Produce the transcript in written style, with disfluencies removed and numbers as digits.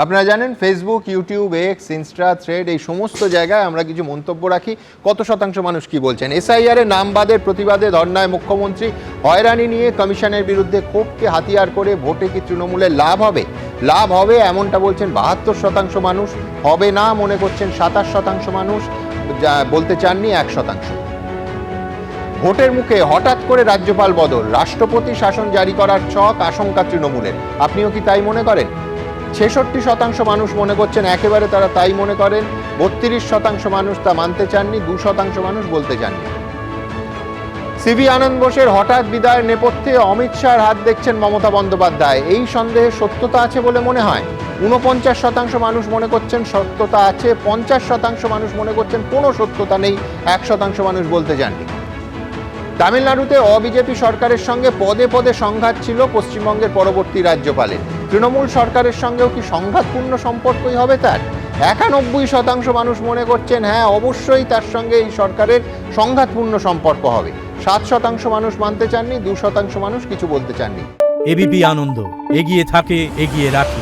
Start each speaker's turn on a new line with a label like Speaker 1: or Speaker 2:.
Speaker 1: আপনারা জানেন Facebook, YouTube, x, Insta, thread এই সমস্ত জায়গায় আমরা কিছু মন্তব্য রাখি। কত শতাংশ মানুষ কি বলছেন? এসআইআর এ নামবাদের প্রতিবাদে ধর্নায় মুখ্যমন্ত্রী। হয়রানি নিয়ে কমিশনের বিরুদ্ধে ক্ষোভকে হাতিয়ার করে ভোটে কি তৃণমূলের লাভ হবে? লাভ হবে এমনটা বলছেন 72% মানুষ, হবে না মনে করছেন 27% মানুষ, যা বলতে চাননি 1%। ভোটের মুখে হঠাৎ করে রাজ্যপাল বদল, রাষ্ট্রপতি শাসন জারি করার ছক আশঙ্কা তৃণমূলের। আপনিও কি তাই মনে করেন? 66% মানুষ মনে করছেন একেবারে তারা তাই মনে করেন। 32% মানুষ তা মানতে চাননি, 2% মানুষ বলতে চাননি। সিভি আনন্দ বোসের হঠাৎ বিদায়ের নেপথ্যে অমিত শাহর হাত দেখছেন মমতা বন্দ্যোপাধ্যায়। এই সন্দেহে সত্যতা আছে বলে মনে হয়। 49% মানুষ মনে করছেন সত্যতা আছে, 50% মানুষ মনে করছেন কোনো সত্যতা নেই, 1% মানুষ বলতে চাননি। তামিলনাড়ুতে অবিজেপি সরকারের সঙ্গে পদে পদে সংঘাত ছিল পশ্চিমবঙ্গের পরবর্তী রাজ্যপালের। তৃণমূল সরকারের সঙ্গেও কি সংঘাতপূর্ণ সম্পর্কই হবে তার? 91% মানুষ মনে করছেন হ্যাঁ অবশ্যই তার সঙ্গে এই সরকারের সংঘাতপূর্ণ সম্পর্ক হবে। 7% মানুষ মানতে চাননি, 2% মানুষ কিছু বলতে চাননি।
Speaker 2: এবিপি আনন্দ, এগিয়ে থাকে, এগিয়ে রাখে।